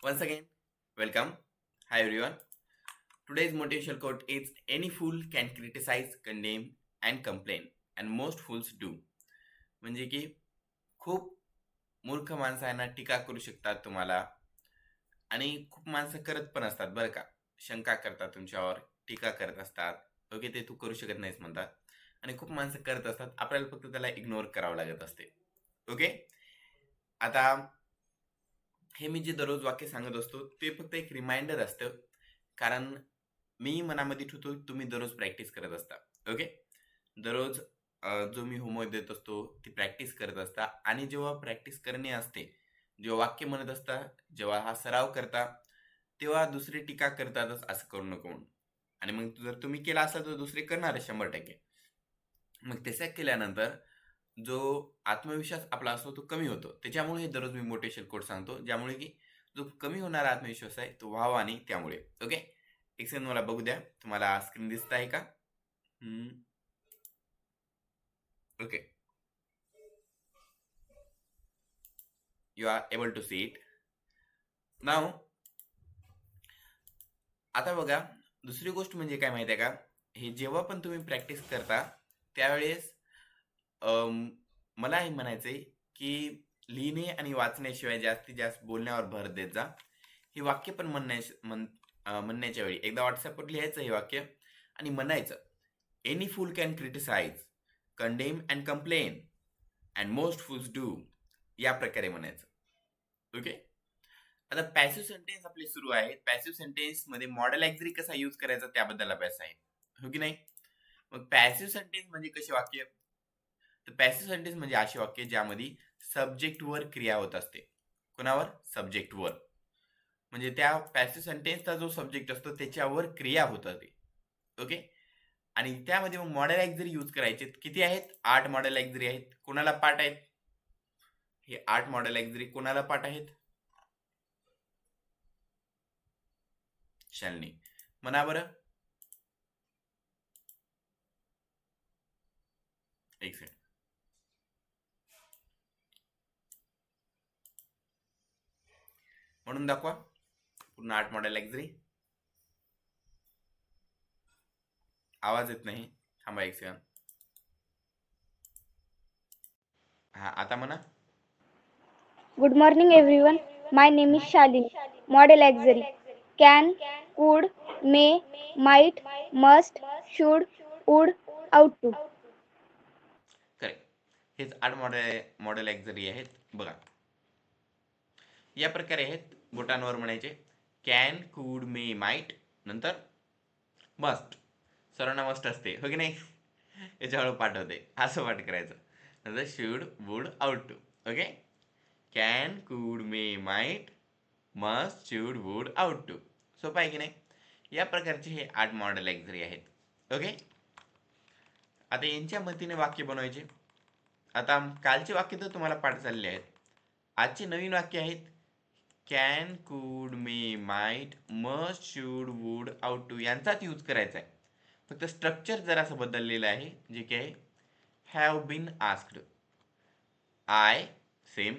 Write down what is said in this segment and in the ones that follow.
Once again, welcome. Hi everyone. Today's motivational quote is any fool can criticize, condemn and complain and most fools do. म्हणजे की खूप मूर्ख माणसांना टीका करू शकतात तुम्हाला आणि खूप माणसं करत पण असतात बरं का. शंका करतात तुमच्यावर, टीका करत असतात. ओके, ते तू करू शकत नाहीस म्हणतात. आणि खूप माणसं करत असतात. आपल्याला फक्त त्याला इग्नोर करावं लागत असते. ओके. आता हे मी जे दररोज वाक्य सांगत असतो ते फक्त एक रिमाइंडर असतं, कारण मी मनामध्ये ठेवतो तुम्ही दररोज प्रॅक्टिस करत असता. ओके. दररोज जो मी होमवर्क देत असतो ती प्रॅक्टिस करत असता आणि जेव्हा प्रॅक्टिस करणे असते, जेव्हा वाक्य म्हणत असता, जेव्हा हा सराव करता, तेव्हा दुसरे टीका करतातच असं करू नको म्हणून. आणि मग जर तुम्ही केला असाल तर दुसरे करणारच 100%. मग तसं केल्यानंतर जो आत्मविश्वास आपला असतो तो कमी होतो. त्याच्यामुळे हे दररोज मी मोटिवेशन कोट सांगतो, ज्यामुळे की जो कमी होणारा आत्मविश्वास आहे तो व्हावा आणि त्यामुळे. ओके. एक सेकंद मला बघू द्या, तुम्हाला स्क्रीन दिसत आहे का? Okay. You are able to see it now. आता बघा, दुसरी गोष्ट म्हणजे काय माहिती आहे का, हे जेव्हा पण तुम्ही प्रॅक्टिस करता त्यावेळेस मला हे म्हणायचंय की लिहिणे आणि वाचण्याशिवाय जास्तीत जास्त बोलण्यावर भर देत जा. हे वाक्य पण म्हणण्याच्या वेळी एकदा व्हॉट्सअपवर लिहायचं हे वाक्य आणि म्हणायचं, any fool can criticise, condemn and complain and most fools do. या प्रकारे म्हणायचं. ओके. आता पॅसिव्ह सेंटेन्स आपले सुरू आहे. पॅसिव्ह सेंटेन्स मध्ये मॉडेल ॲक्झरी कसा यूज करायचा त्याबद्दल अभ्यास आहे, हो की नाही? मग पॅसिव्ह सेंटेन्स म्हणजे कसे वाक्य? तर पॅसिव्ह सेंटेन्स म्हणजे असे वाक्य ज्यामध्ये सब्जेक्टवर क्रिया होत असते. कोणावर? सब्जेक्टवर. म्हणजे त्या पॅसिव्ह सेंटेन्सचा जो सब्जेक्ट असतो त्याच्यावर क्रिया होत असते. ओके. आणि त्यामध्ये मग मॉडेल ॲक्झरी यूज करायचे. किती आहेत? 8 मॉडेल ॲक्झरी आहेत. कोणाला पाठ आहेत? हे 8 मॉडेल ॲक्झरी कोणाला पाठ आहेत? शालनी म्हणा बरं. एक सेकंड. म्हणून दाखवा पूर्ण 8 मॉडेल ॲक्झरी. आवाज येत नाही, थांबा एक सेकंड. हा, आता म्हणा. Good morning, everyone. My name is Shalini. Model auxiliary can, could, may, might, must, should, would, ought to. Correct. हेच 8 मॉडेल ॲक्झरी आहेत बघा. या प्रकारे आहेत. बोटांवर म्हणायचे. कॅन, कुड, मे, माइट, नंतर मस्ट. सर्वांना मस्ट असते, हो की नाही? याच्यामुळे पाठ होते, असं पाठ करायचं. नंतर should, would, ought to. Okay. Can, could, may, might, must, should, would, ought to. सोपं आहे की नाही? या प्रकारचे हे 8 मॉडेल ॲक्झरी आहेत. ओके. आता यांच्या मदतीने वाक्य बनवायचे. आता कालचे वाक्य तर तुम्हाला पाठ झालेले आहेत. आजचे नवीन वाक्य आहेत. Can, could, may, might, must, should, would, ought to यांचाच यूज करायचा आहे. फक्त स्ट्रक्चर जरासं बदललेलं आहे, जे की आहे have been asked. I same,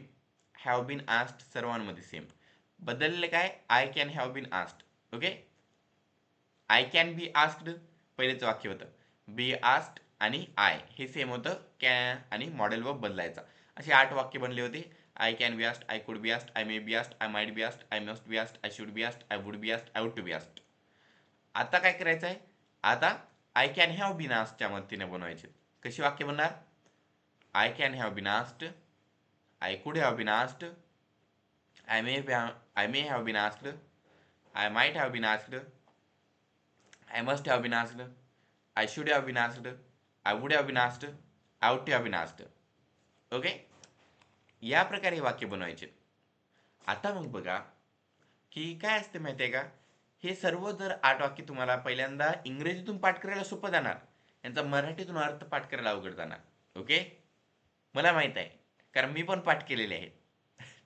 have been asked सर्वांमध्ये सेम. बदललेलं काय? I can have been asked. Okay. I can be asked पहिलेच वाक्य होतं. बी आस्क्ड आणि आय हे सेम होतं. कॅन आणि मॉडेल व बदलायचा. असे 8 वाक्य बनले होते. I can be asked, I could be asked, I may be asked, I might be asked, I must be asked, I should be asked, I would be asked, I would to be asked. आता काय करायचं आहे? आता I can have been आस्क्डच्या मदतीने बनवायचे. कशी वाक्य बनणार? I can have been asked, I could have been asked, I may have been asked, I might have been asked, I must have been asked, I should have been asked, I would have been asked, I ought to have been asked. Okay. या प्रकारे वाक्य बनवायचे. आता मग बघा की काय असते माहिती आहे का, हे सर्व जर 8 वाक्य तुम्हाला पहिल्यांदा इंग्रजीतून पाठ करायला सोपं जाणार, यांचा मराठीतून अर्थ पाठ करायला अवघड जाणार. ओके. मला माहित आहे, कारण मी पण पाठ केलेले आहे.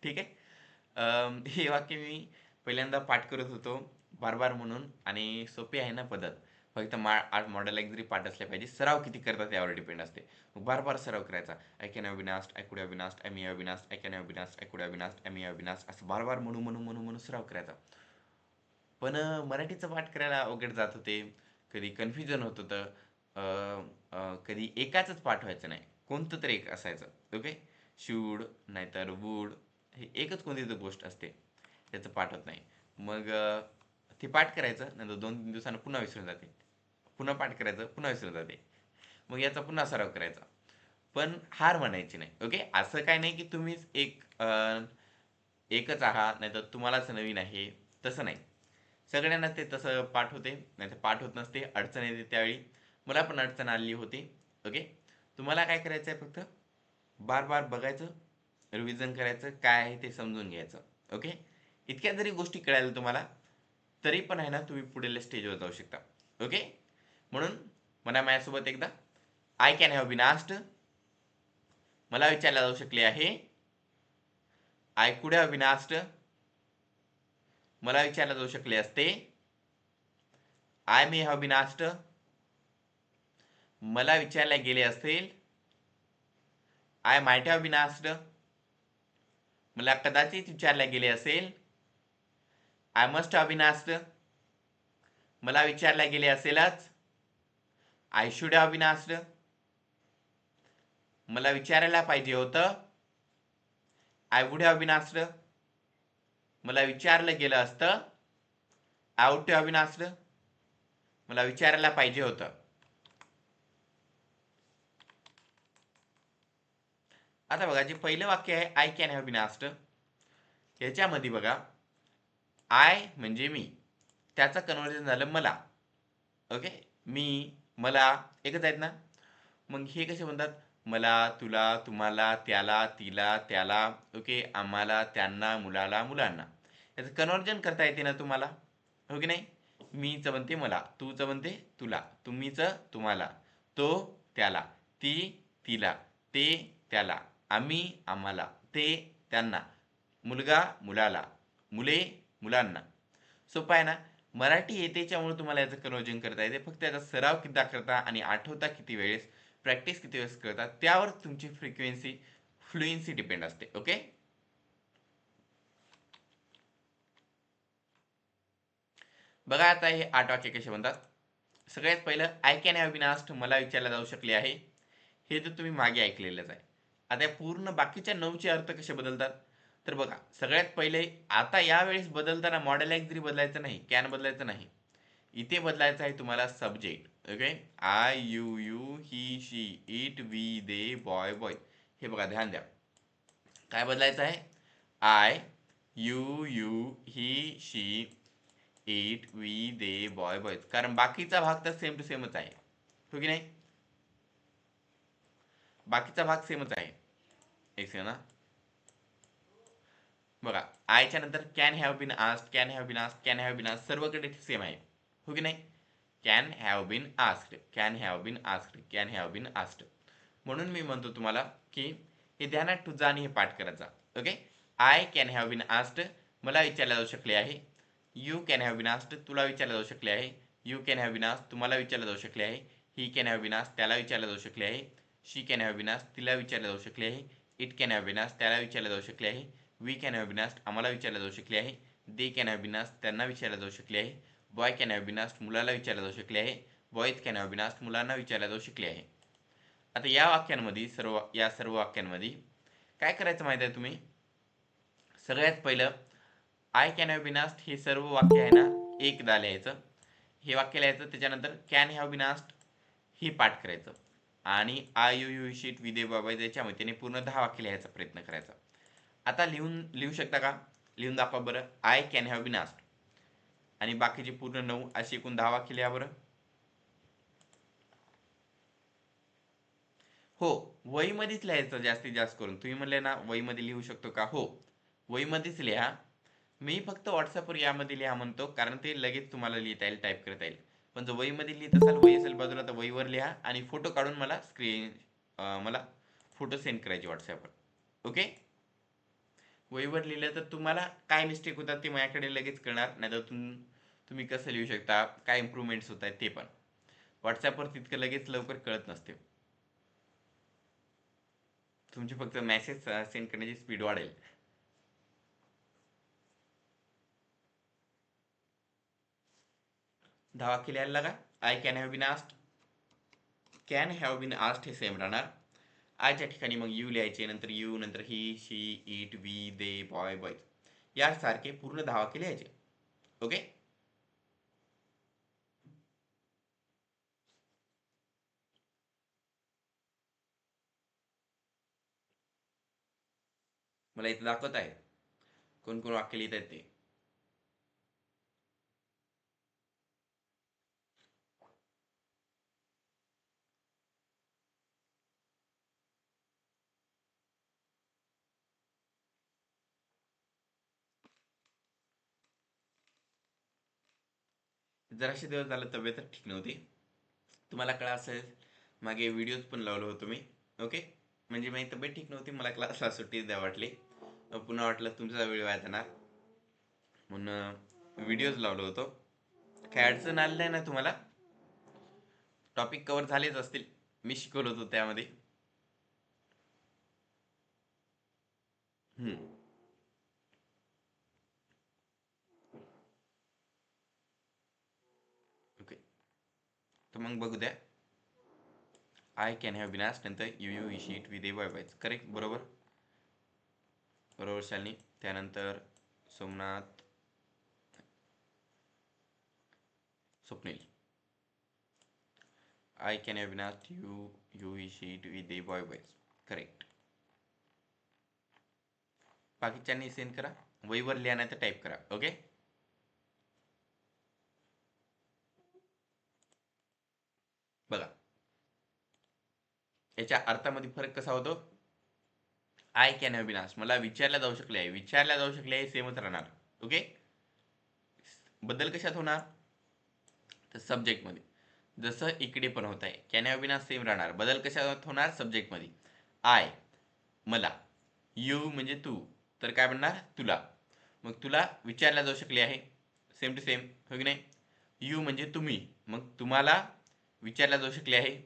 ठीक आहे. हे वाक्य मी पहिल्यांदा पाठ करत होतो बार बार म्हणून, आणि सोपी आहे ना पद्धत. फक्त मॉडेल जरी पाठ असले पाहिजे. सराव किती करतात यावर डिपेंड असते. बार बार सराव करायचा. I can have been asked, I could have been asked, I may have been asked, I can have been asked, I could have been asked, I may have been asked असं बार बार म्हणून सराव करायचा. पण मराठीचं पाठ करायला अवघड जात होते. कधी कन्फ्युजन होत होतं. कधी एकाचंच पाठ व्हायचं नाही, कोणतं तरी एक असायचं. ओके, शूड नाहीतर वूड, हे एकच कोणती तरी गोष्ट असते, त्याचं पाठ होत नाही. मग ते पाठ करायचं, नंतर 2-3 दिवसानं पुन्हा विसरून जाते. पुन्हा पाठ करायचं, पुन्हा विसरून जाते. मग याचा पुन्हा सराव करायचा. पण हार मानायची नाही. ओके, असं काय नाही की तुम्हीच एकच आहात, नाहीतर तुम्हालाच नवीन आहे, तसं नाही. सगळ्यांना ते तसं पाठ होते, नाहीतर पाठ होत नसते, अडचण येते. त्यावेळी मला पण अडचण आली होती. ओके, तुम्हाला काय करायचं आहे, फक्त बार बार बघायचं, रिव्हिजन करायचं, काय आहे ते समजून घ्यायचं. ओके, इतक्या जरी गोष्टी कळायला तुम्हाला, तरी पण आहे ना तुम्ही पुढील स्टेजवर जाऊ शकता. ओके, म्हणून म्हणा माझ्यासोबत एकदा, I can have been asked, मला विचारले जाऊ शकले आहे. I could have been asked, मला विचारले जाऊ शकले असते. I may have been asked, मला विचारले गेले असेल. I might have been asked, मला कदाचित विचारले गेले असेल. I must have been asked, मला विचारले गेले असेलच. I should have been asked, मला विचारायला पाहिजे होतं. I would have been asked, मला विचारलं गेलं असतं. I would have been asked, मला विचारायला पाहिजे होतं. आता बघा, जे पहिलं वाक्य आहे I can have been asked, याच्यामध्ये बघा आय म्हणजे मी, त्याचं कन्व्हर्जन झालं मला. ओके, मी, मला एकच आहेत ना. मग हे कसे म्हणतात, मला, तुला, तुम्हाला, त्याला, तिला, त्याला. ओके, आम्हाला, त्यांना, मुलाला, मुलांना. याचं कन्व्हर्जन करता येते ना तुम्हाला, हो की नाही. मीचं म्हणते मला, तूचं म्हणते तुला, तुम्हीचं तुम्हाला, तो त्याला, ती तिला, ते त्याला, आम्ही आम्हाला, ते त्यांना, मुलगा मुलाला, मुले मुलांना. सोपं आहे ना. मराठी येतेच्यामुळे तुम्हाला याचं कन्वर्जन करता येते. फक्त याचा सराव किती करता आणि आठवता किती वेळेस, प्रॅक्टिस किती वेळेस करता, त्यावर तुमची फ्लुएन्सी डिपेंड असते. ओके, बघा आता हे 8 वाक्य कसे म्हणतात. सगळ्यात पहिलं I can have been asked, मला विचारले जाऊ शकले आहे. हे तर तुम्ही मागे ऐकलेलंच आहे. आता या पूर्ण बाकीच्या 9चे अर्थ कसे बदलतात, तर बघा, सगळ्यात पहिले आता यावेळेस बदलताना मॉडेल जरी बदलायचं नाही, कॅन बदलायचं नाही, इथे बदलायचं आहे तुम्हाला subject. Okay, I, you, he, she, it, we, they, boy, boy. हे बघा, ध्यान द्या, काय बदलायचं आहे. I, you, he, she, it, we, they, boy, boy. कारण बाकीचा भाग तर सेम टू सेमच आहे, हो की नाही. बाकीचा भाग सेमच आहे. एक सेकंड ना. बघा, आयच्या नंतर can have been asked, can have been asked, can have been asked, सर्वकडे सेम आहे, हो की नाही. Can have been asked, can have been asked, can have been asked. म्हणून मी म्हणतो तुम्हाला की हे ध्यानात ठेवा आणि हे पाठ करायचा. Okay, I can have been asked, मला विचारले जाऊ शकले आहे. You can have been asked, तुला विचारले जाऊ शकले आहे. You can have been asked, तुम्हाला विचारले जाऊ शकले आहे. He can have been asked, त्याला विचारले जाऊ शकले आहे. She can have been asked, तिला विचारले जाऊ शकले आहे. It can have been asked, त्याला विचारले जाऊ शकले आहे. We can have been asked, आम्हाला विचारले जाऊ शकले आहे. They can have been asked, त्यांना विचारले जाऊ शकले आहे. Boy can have been asked, मुलाला विचारले जाऊ शकले आहे. Boys can have been asked, मुलांना विचारले जाऊ शकले आहे. आता या वाक्यांमध्ये सर्व वाक्यांमध्ये काय करायचं माहिती आहे तुम्ही. सगळ्यात पहिलं I can have been asked, हे सर्व वाक्य आहे ना एकदा लिहायचं. हे वाक्य लिहायचं, त्याच्यानंतर कॅन हॅव बीन आस्क्ड हे पाठ करायचं. आणि आय, यू, शीट, विदे, बाबा, त्याच्यामध्ये त्याने पूर्ण 10 वाक्य लिहायचा प्रयत्न करायचा. आता लिहू शकता का, लिहून दाखवा बरं. I can have been asked आणि बाकीचे पूर्ण 9 अशी एकूण 10 वाक्य लिहा बरं. हो, वहीमध्येच लिहायचं जास्तीत जास्त करून. तुम्ही म्हणले ना वहीमध्ये लिहू शकतो का, हो, वहीमध्येच लिहा. मी फक्त व्हॉट्सअपवर यामध्ये लिहा म्हणतो, कारण ते लगेच तुम्हाला लिहिता येईल, टाईप करता येईल. पण जर वहीमध्ये लिहित असाल, वही असेल बाजूला, तर वहीवर लिहा आणि फोटो काढून मला फोटो सेंड करायचे व्हॉट्सअपवर. ओके, वहीवर लिहिलं तर तुम्हाला काय मिस्टेक होतात ते माझ्याकडे लगेच कळणार. नाही तर तुम्ही कसं लिहू शकता, काय इम्प्रूव्हमेंट्स होत आहेत ते पण. व्हॉट्सॲपवर तितकं लगेच लवकर कळत नसते. तुमची फक्त मेसेज सेंड करण्याची स्पीड वाढेल. धावा केली यायला लागा. I can have been asked, can have been asked हे सेम राहणार. आयच्या ठिकाणी मग यू लिहायचे, नंतर यू, नंतर he, she, it, we, they, boy, boys यासारखे पूर्ण धावा केले यायचे. ओके. मला इथे दाखवत आहे कोण कोण वाक्य लिहित आहेत ते. जराशे दिवस झालं तब्येतच ठीक नव्हती. तुम्हाला कळा असेल मागे व्हिडिओज पण लावलो होतो मी. ओके. म्हणजे माझी तब्येत ठीक नव्हती, मला क्लासला सुट्टी द्या वाटली. पुन्हा वाटलं तुमचा वेळ वाया जाणार म्हणून व्हिडिओज लावलो होतो. काय अडचण आली नाही ना तुम्हाला? टॉपिक कव्हर झालेच असतील, मी शिकवलो होतो त्यामध्ये. ओके. तर मग बघू द्या. I can have been asked नंतर you, you, he, she, it, we, they, boy, boys. Correct. बरोबर बरोबर शालिनी. त्यानंतर Somnath, Swapnil. I can have been asked you, you, he, she, it, we, they, boy, boys. Correct. बाकीच्यांनी send करा, वहीवर लिहा नाही तर टाईप करा. ओके. बघा याच्या अर्थामध्ये फरक कसा होतो. I can have been asked मला विचारल्या जाऊ शकले आहे, विचारल्या जाऊ शकले आहे सेमच राहणार. ओके. बदल कशात होणार तर सब्जेक्टमध्ये. जसं इकडे पण होत आहे can have been asked same राहणार. बदल कशात होणार सब्जेक्टमध्ये. आय मला, यू म्हणजे तू, तर काय म्हणणार तुला. मग तुला विचारल्या जाऊ शकले आहे, सेम टू सेम हो की नाही. यू म्हणजे तुम्ही, मग तुम्हाला विचारल्या जाऊ शकले आहे,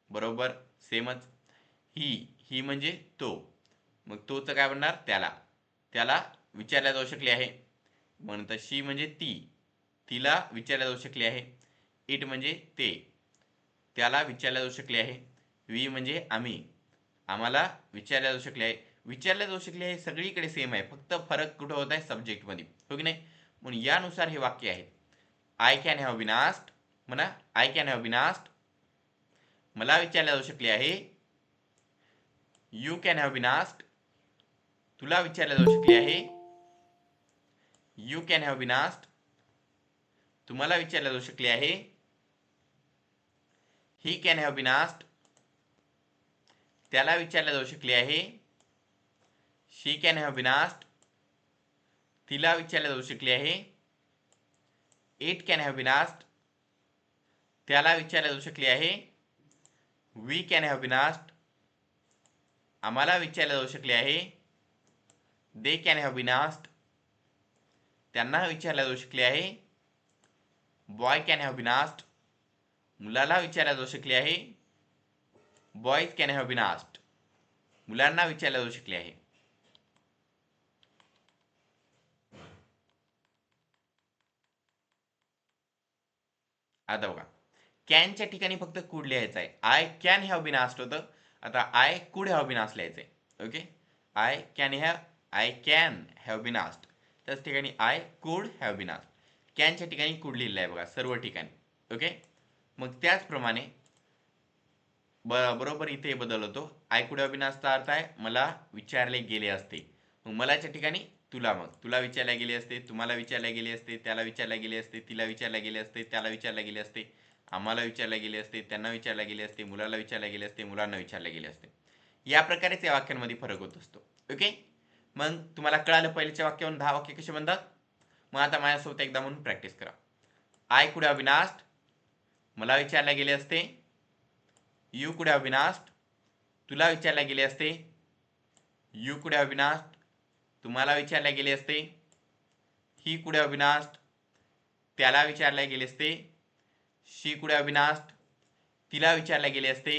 बरोबर सेमच. ही म्हणजे तो, मग तोचं काय म्हणणार त्याला, त्याला विचारल्या जाऊ शकले आहे. मग नंतर शी म्हणजे ती, तिला विचारल्या जाऊ शकले आहे. इट म्हणजे ते, त्याला विचारल्या जाऊ शकले आहे. वी म्हणजे आम्ही, आम्हाला विचारल्या जाऊ शकले आहे. विचारल्या जाऊ शकले आहे सगळीकडे सेम आहे, फक्त फरक कुठं होत आहे सब्जेक्टमध्ये हो की नाही. म्हणून यानुसार हे वाक्य आहेत. I can have been asked म्हणा, I can have been asked मला विचारल्या जाऊ शकले आहे. You can have been asked तुला विचारल्या जाऊ शकले आहे. You can have been asked तुम्हाला विचारल्या जाऊ शकले आहे. He can have been asked त्याला विचारल्या जाऊ शकले आहे. She can have been asked तिला विचारल्या जाऊ शकले आहे. It can have been asked त्याला विचारल्या जाऊ शकले आहे. We can have been asked आम्हाला विचारल्या जाऊ शकले आहे. They can have been asked त्यांना विचारल्या जाऊ शकले आहे. Boy can have been asked मुलाला विचारल्या जाऊ शकले आहे. Boys can have been asked मुलांना विचारल्या जाऊ शकले आहे. आता बघा कॅनच्या ठिकाणी फक्त कुड लिहायचं आहे. I can have been asked होतं, आता I could have been asked लिहायचं आहे. Okay. I can have been asked त्याच ठिकाणी I could have been asked. कॅनच्या ठिकाणी कुड लिहिलं आहे बघा सर्व ठिकाणी. ओके. मग त्याचप्रमाणे बरोबर इथे बदल होतो. आय कुड हॅव बीन आस्क्डचा अर्थ आहे मला विचारले गेले असते. मग मलाच्या ठिकाणी तुला, मग तुला विचारल्या गेले असते, तुम्हाला विचारल्या गेले असते, त्याला विचारल्या गेले असते, तिला विचारल्या गेले असते, त्याला विचारल्या गेले असते, आम्हाला विचारल्या गेले असते, त्यांना विचारल्या गेले असते, मुलाला विचारल्या गेले असते, मुलांना विचारल्या गेले असते. या प्रकारेच या वाक्यांमध्ये फरक होत असतो. ओके. मग तुम्हाला कळालं पहिल्याच्या वाक्यावरून 10 वाक्य कसे बनतात. मग आता माझ्यासोबत एकदा म्हणून प्रॅक्टिस करा. I could have been asked मला विचारल्या गेले असते. यू कुड हॅव बीन आस्क्ड तुला विचारल्या गेले असते. यू कुड हॅव बीन आस्क्ड तुम्हाला विचारल्या गेले असते. He could have been asked त्याला विचारल्या गेले असते. शी कुड हॅव बीन आस्क्ड तिला विचारले गेले असते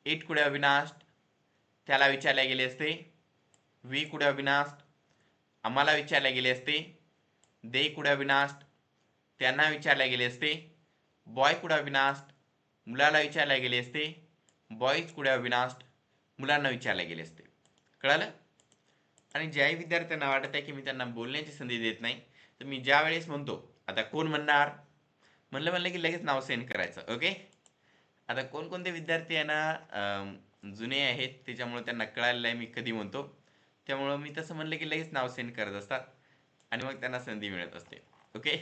इट कुड हॅव बीन आस्क्ड, त्याला विचारले गेले असते वी कुड हॅव बीन आस्क्ड, आम्हाला विचारले गेले असते they could have been asked, त्यांना विचारले गेले असते बॉय कुड हॅव बीन आस्क्ड, मुलाला विचारले गेले असते बॉईज कुड हॅव बीन आस्क्ड, मुलांना विचारले गेले असते. कळालं? आणि ज्याही विद्यार्थ्यांना वाटत आहे की मी त्यांना बोलण्याची संधी देत नाही, तर मी ज्या वेळेस म्हणतो आता कोण म्हणणार, म्हणलं की लगेच नाव सेंड करायचं. ओके, आता कोणकोणते विद्यार्थी आहे ना जुने आहेत, त्याच्यामुळे त्यांना कळालेलं आहे मी कधी म्हणतो, त्यामुळं मी तसं म्हणलं की लगेच नाव सेंड करत असतात आणि मग त्यांना संधी मिळत असते. ओके,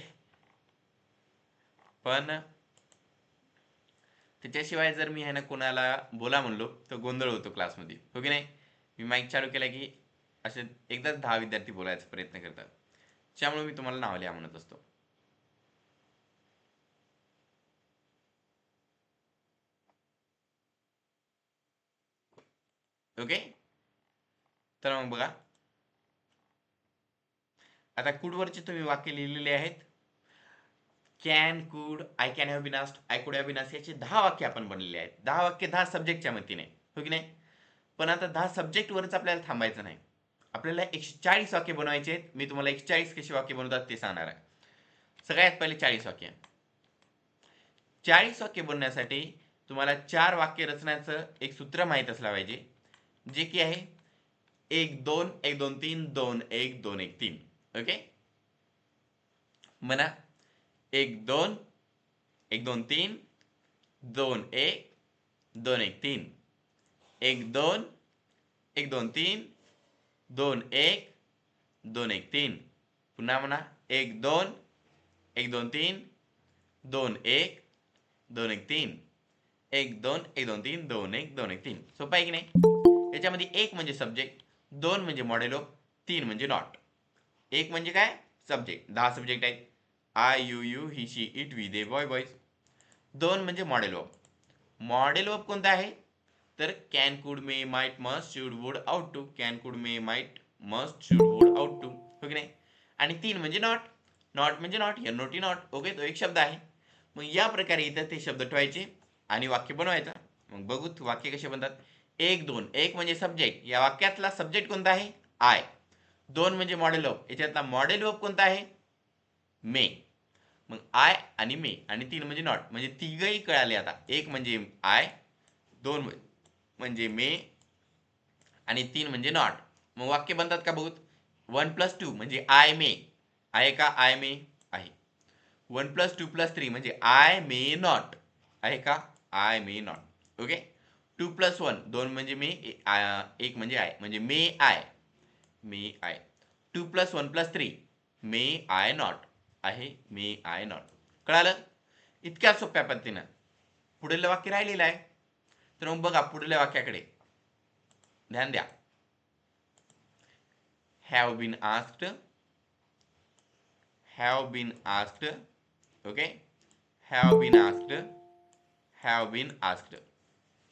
पण त्याच्याशिवाय जर मी आहे ना कोणाला बोला म्हणलो तर गोंधळ होतो क्लासमध्ये, हो की नाही. मी माईक चालू केला की असे एकदाच 10 विद्यार्थी बोलायचा प्रयत्न करतात, त्यामुळे मी तुम्हाला नाव लिहा म्हणत असतो. ओके, तर मग बघा आता कुडवरचे तुम्ही वाक्य लिहिलेले आहेत. Can, could, I can have been asked, I could have been asked, याचे 10 वाक्य आपण बनलेले आहेत. 10 वाक्य 10 सब्जेक्टच्या मतीने, हो की नाही. पण आता 10 सब्जेक्टवरच आपल्याला थांबायचं नाही, आपल्याला 140 वाक्य बनवायचे आहेत. मी तुम्हाला 140 कशी वाक्य बनवतात ते सांगणार आहे. सगळ्यात पहिले 40 वाक्य. 40 वाक्य बनवण्यासाठी तुम्हाला 4 वाक्य रचण्याचं एक सूत्र माहीत असलं पाहिजे, जे की आहे 1 2 1 2 3 2 1 2 1 3. ओके, म्हणा 1 2 1 2 3 2 1 2 1 3, 1 2 1 2 3 2 1 2 1 3. पुन्हा म्हणा 1 2 1 2 3 2 1 2 1 3, 1 2 1 2 3 2 1 2 1 3. सोपं आहे की नाही. याच्यामध्ये 1 म्हणजे सब्जेक्ट, 2 म्हणजे मॉडेल ऑफ, 3 म्हणजे नॉट. 1 म्हणजे काय, सब्जेक्ट, 10 सब्जेक्ट आहेत, I you you he she it we they boy boys. 2 म्हणजे मॉडेल ऑफ. मॉडेल ऑफ कोणता आहे, तर can could may might must should would ought to, can could may might must should would ought to, हो की नाही. आणि 3 म्हणजे not, not म्हणजे not, N O T not. Okay, तो एक शब्द आहे. मग या प्रकारे इथं ते शब्द ठेवायचे आणि वाक्य बनवायचं. मग बघू वाक्य कसे बनतात. 1 2, 1 म्हणजे सब्जेक्ट, या वाक्यातला सब्जेक्ट कोणता आहे, आय. 2 म्हणजे मॉडेल ऑफ, याच्यातला मॉडेल ऑफ कोणता आहे, मे. मग आय आणि मे, आणि 3 म्हणजे नॉट, म्हणजे तिघही कळाले आता. 1 म्हणजे आय, 2 म्हणजे मे, आणि 3 म्हणजे नॉट. मग वाक्य बनतात का बघूत. 1 + 2 म्हणजे आय मे, आहे का, आय मे आहे. 1 + 2 + 3 म्हणजे आय मे नॉट, आहे का, आय मे नॉट. ओके, 2 + 1 2 म्हणजे मे, 1 म्हणजे आय, म्हणजे may I, may I. 2 + 1 + 3 may I not, आहे मे आय नॉट. कळालं. इतक्या सोप्या पद्धतीनं पुढील वाक्य राहिलेलं आहे. तर मग बघा पुढल्या वाक्याकडे ध्यान द्या. Have been asked, have been asked. Okay, have been asked, have been asked.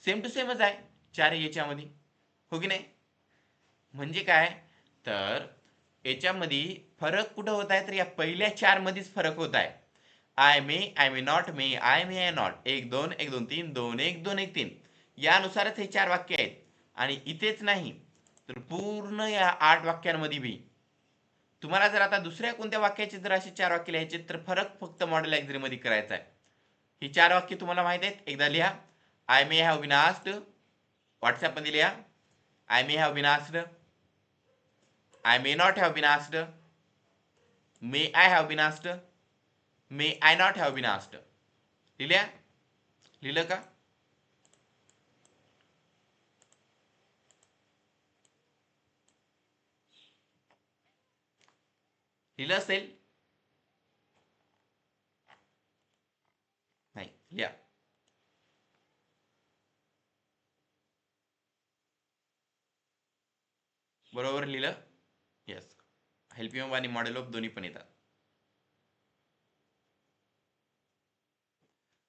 Same to सेमच आहे 4 याच्यामध्ये, हो की नाही. म्हणजे काय, तर याच्यामध्ये फरक कुठं होत आहे, तर या पहिल्या 4 मध्येच फरक होत आहे. I may not, may I not, 1 2 1 2 3 2 1 2 1 3, यानुसारच हे 4 वाक्य आहेत. आणि इथेच नाही तर पूर्ण या 8 वाक्यांमध्ये बी तुम्हाला जर आता दुसऱ्या कोणत्या वाक्याचे जर असे 4 वाक्य लिहायचे, तर फरक फक्त मॉडेल ॲक्झरी मध्ये करायचा आहे. ही 4 वाक्य तुम्हाला माहित आहेत, एकदा लिहा. I may have been asked, WhatsApp मध्ये लिहा. I may have been asked, I may not have been asked, may I have been asked, may I not have been asked. लिहिल्या, लिहिलं का. लिहिलं असेल, नाही लिहा. बरोबर लिहिलं. येस, हेल्प यू आणि मॉडेल ऑफ दोन्ही पण येतात.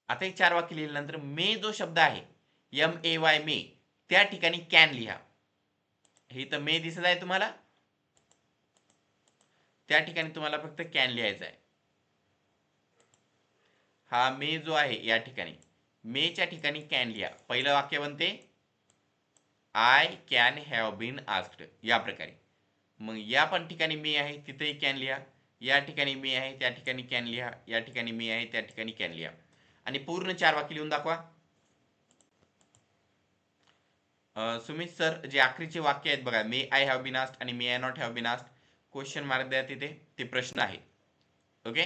आता एक 4 वाक्य लिहिल्यानंतर मे जो शब्द आहे MAY मे, त्या ठिकाणी कॅन लिहा. हे तर मे दिसत आहे तुम्हाला, त्या ठिकाणी तुम्हाला फक्त कॅन लिहायचा आहे. हा मे जो आहे या ठिकाणी मेच्या ठिकाणी कॅन लिहा. पहिलं वाक्य बनते I can have been asked, या प्रकारे. मग या पण ठिकाणी मी आहे तिथेही कॅन लिहा. या ठिकाणी मी आहे त्या ठिकाणी कॅन लिहा. या ठिकाणी मी आहे त्या ठिकाणी कॅन लिहा. आणि पूर्ण 4 वाक्य लिहून दाखवा. सुमित सर, जे आखरीचे वाक्य आहेत बघा, may I have been asked आणि may I not have been asked, question mark द्या तिथे, ते प्रश्न आहे. ओके.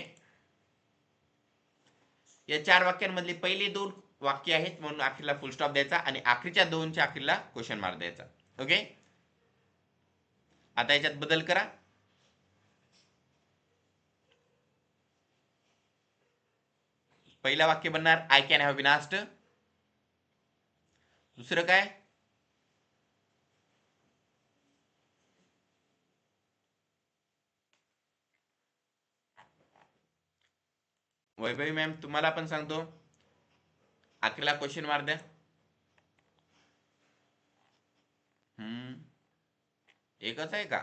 या 4 वाक्यांमधले पहिले 2 वाक्य आहेत म्हणून अखेरला फुल स्टॉप द्यायचा आणि आखरीच्या 2च्या अखेरला क्वेश्चन मार्क द्यायचा. ओके. आता याच्यात बदल करा. पहिला वाक्य बनणार I can have been asked. दुसरं काय? वैभवी मॅम, तुम्हाला पण सांगतो, अखेरला क्वेश्चन मार्क द्या. एकच आहे का?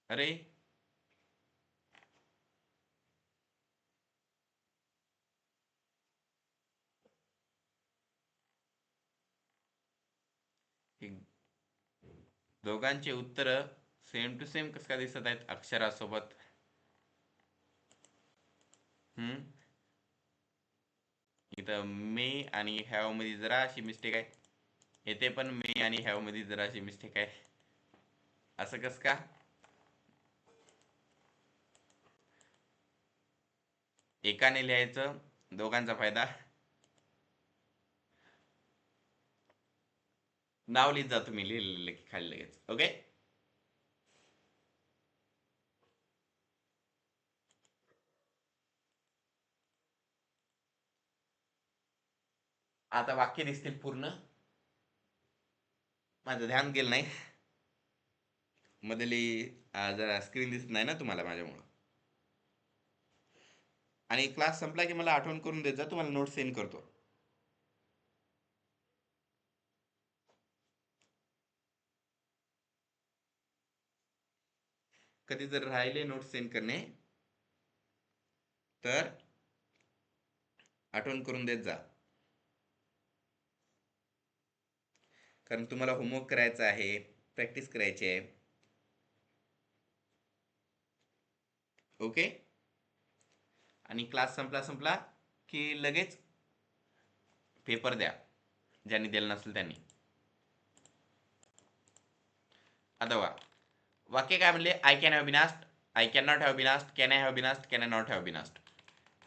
अरे दोघांचे उत्तर सेम टू सेम कसं काय दिसत आहेत अक्षरासोबत? इथं मे आणि हॅव मध्ये जरा अशी मिस्टेक आहे. येथे पण मे आणि हॅव मध्ये जरा अशी मिस्टेक आहे. असं कस का? एकाने लिहायचं, दोघांचा फायदा. नाव लिहित जा तुम्ही, लिहिलेलं खाली लगेच. ओके. आता वाक्य दिसतील पूर्ण. माझं ध्यान गेलं नाही, मधली जरा स्क्रीन दिसत नाही ना तुम्हाला माझ्यामुळं. आणि क्लास संपला की मला आठवण करून देत जा, तुम्हाला नोट सेंड करतो. कधी जर राहिले नोट सेंड करणे तर आठवण करून देत जा, कारण तुम्हाला होमवर्क करायचा आहे, प्रॅक्टिस करायची आहे. ओके. आणि क्लास संपला की लगेच पेपर द्या, ज्यांनी दिलं नसेल त्यांनी. आता वाक्य काय म्हणले? I can have been asked, I can not have been asked, can I have been asked, can I not have been asked.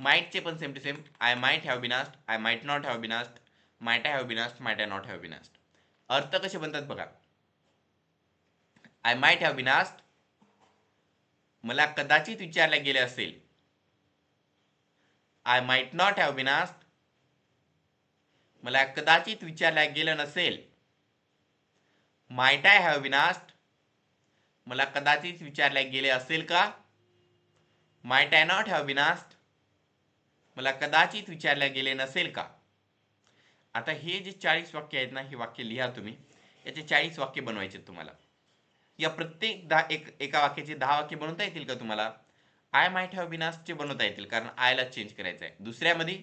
माइटचे पण same to same, I might have been asked, I might not have been asked, might I have been asked, might I not have been asked. अर्थ कसे बनतात बघा. I might have been asked, मला कदाचित विचारले गेले असेल. I might not have been asked, मला कदाचित विचारल्या गेलं नसेल. Might I have been asked, मला कदाचित विचारल्या गेले असेल का. Might I not have been asked, मला कदाचित विचारल्या गेले नसेल का. आता हे जे 40 वाक्य आहेत ना, ही वाक्य लिहा तुम्ही. याचे 40 वाक्य बनवायचे तुम्हाला. या प्रत्येक एका वाक्याचे 10 वाक्य बनवता येतील का तुम्हाला? I might have been asked चे बनवता येतील, कारण आयला चेंज करायचं आहे. दुसऱ्यामध्ये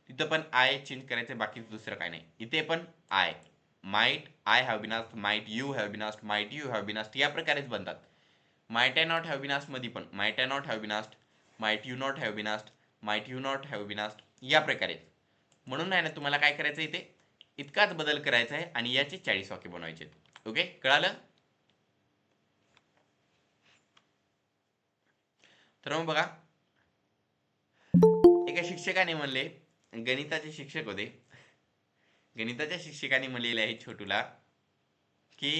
तिथं पण आय चेंज करायचं आहे, बाकी दुसरं काय नाही. इथे पण I, might, I have been asked, might you have been asked, might you have been asked, या प्रकारेच बनतात. Might I not have been asked मध्ये पण might I not have been asked, might you not have been asked, might you not have been asked, या प्रकारे. म्हणून आहे ना, तुम्हाला काय करायचं इथे इतकाच बदल करायचा आहे आणि याचे 40 वाक्य बनवायचे. ओके, कळालं? तर मग बघा, एका शिक्षकाने म्हणले, गणिताचे शिक्षक होते, गणिताच्या शिक्षकाने म्हणलेले आहे छोटूला की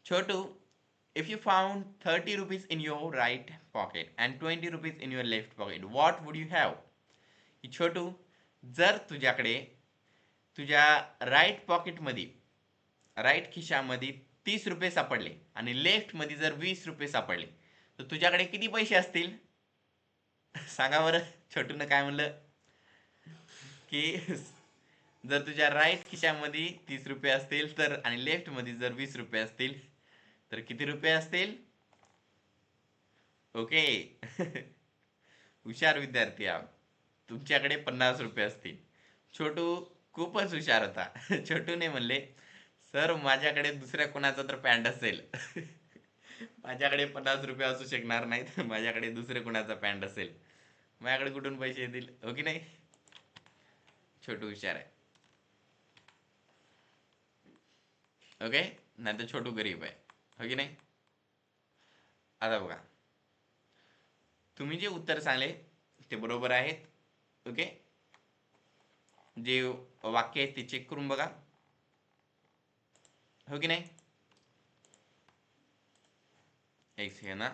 छोटू, if you found 30 rupees in your right pocket and 20 rupees in your left pocket, what would you have? की छोटू, जर तुझ्याकडे तुझ्या राईट पॉकेटमध्ये, राईट खिशामध्ये 30 रुपये सापडले आणि लेफ्ट मध्ये जर 20 रुपये सापडले, तर तुझ्याकडे किती पैसे असतील? सांगा बरं. छोटूनं काय म्हणलं की जर तुझ्या राईट खिशामध्ये 30 रुपये असतील तर, आणि लेफ्ट मध्ये जर 20 रुपये असतील तर किती रुपये असतील? ओके. हुशार विद्यार्थी आहात. तुमच्याकडे 50 रुपये असतील. छोटू खूपच हुशार होता. छोटूने म्हणले, सर माझ्याकडे दुसऱ्या कोणाचा तर पॅन्ट असेल. माझ्याकडे 50 रुपये असू शकणार नाहीत, माझ्याकडे दुसरे कोणाचा पॅन्ट असेल. माझ्याकडे कुठून पैसे येतील, हो की नाही? छोटू हुशार आहे. ओके, नाही तर छोटू गरीब आहे, हो की नाही? आता बघा, तुम्ही जे उत्तर सांगले ते बरोबर आहेत. ओके, जे वाक्य आहे ते चेक करून बघा, हो की नाही? एक सेकंड ना,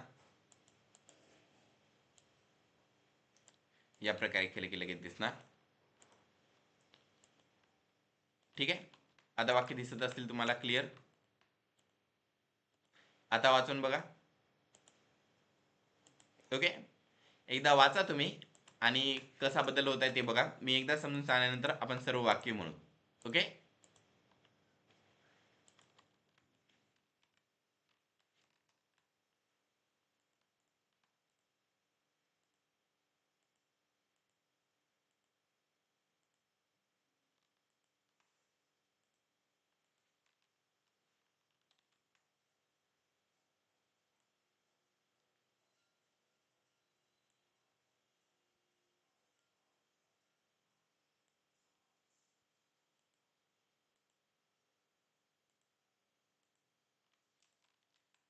या प्रकारे केले की लगेच दिसणार. ठीक आहे, आता वाक्य दिसत असतील तुम्हाला क्लिअर. आता वाचून बघा. ओके, एकदा वाचा तुम्ही आणि कसा बदल होत आहे ते बघा. मी एकदा समजून सांगल्यानंतर आपण सर्व वाक्य म्हणू. ओके,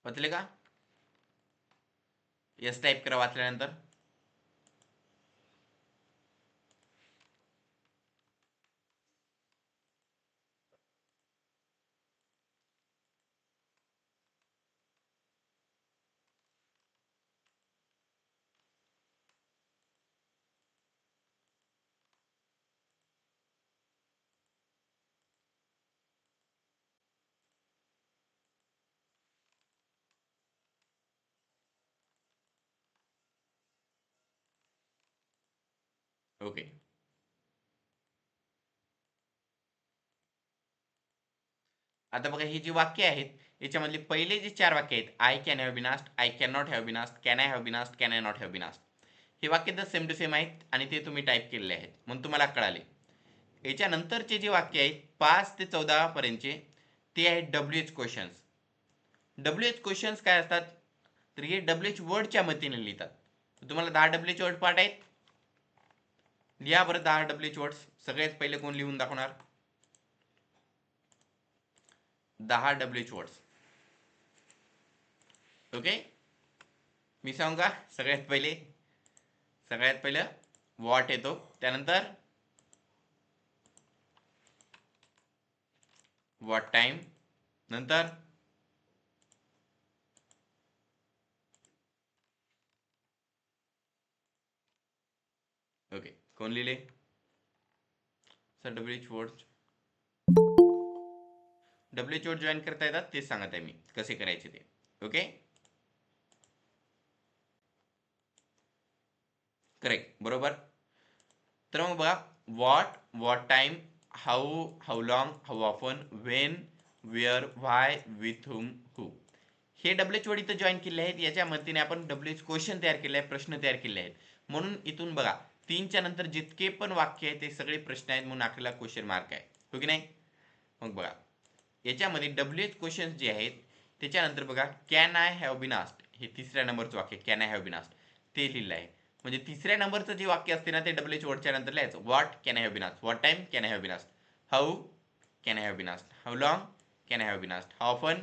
वाचले का? यस टाईप करा वाचल्यानंतर. ओके, आता बघा, ही जी वाक्य आहेत याच्यामधले पहिले जे 4 वाक्य आहेत, I can have been asked, I can not have been asked, can I have been asked, can I not have been asked, हे वाक्य तर सेम टू सेम आहेत आणि ते तुम्ही टाईप केलेले आहेत म्हणून तुम्हाला कळाले. याच्यानंतरचे जे वाक्य आहेत 5 ते 14 पर्यंतचे, ते आहेत W H questions. W H questions काय असतात, तर हे डब्ल्यू एच वर्डच्या मतीने लिहितात. तुम्हाला 10 डब्ल्यू एच वर्ड पाठ आहेत. लिहा बरं 10 डब्ल्यू एच वर्ड्स. सगळ्यात पहिले कोण लिहून दाखवणार? 10 डब्ल्यू एच वर्ड्स. ओके, मी सांगू का? सगळ्यात पहिलं वॉट येतो, त्यानंतर वॉट टाइम, नंतर ओके, कोण लिहिले sir W H word? W H word join करता येतात तेच सांगत आहे मी कसे करायचे ते. ओके, करेक्ट, बरोबर. तर मग बघा, what, what time, how, how long, how often, when, where, why, with whom, who, हे डब्ल्यू एच वर्ड इथं जॉईन केले आहेत. याच्या मदतीने आपण डब्ल्यू एच क्वेश्चन तयार केले आहे, प्रश्न तयार केले आहेत. म्हणून इथून बघा, 3च्या नंतर जितके पण वाक्य आहेत ते सगळे प्रश्न आहेत म्हणून आपल्याला क्वेश्चन मार्क आहे, हो की नाही? मग बघा, याच्यामध्ये डब्ल्यू एच क्वेश्चन जे आहेत त्याच्यानंतर बघा, can I have been asked, हे 3ऱ्या नंबरचं वाक्य, can I have been asked ते लिहिलं आहे. म्हणजे 3ऱ्या नंबरचं जे वाक्य असते ना ते डब्ल्यू एच वर्डच्या नंतर लिहायचं. What can I have been asked, what time can I have been asked, how can I have been asked, how long can I have been asked, how often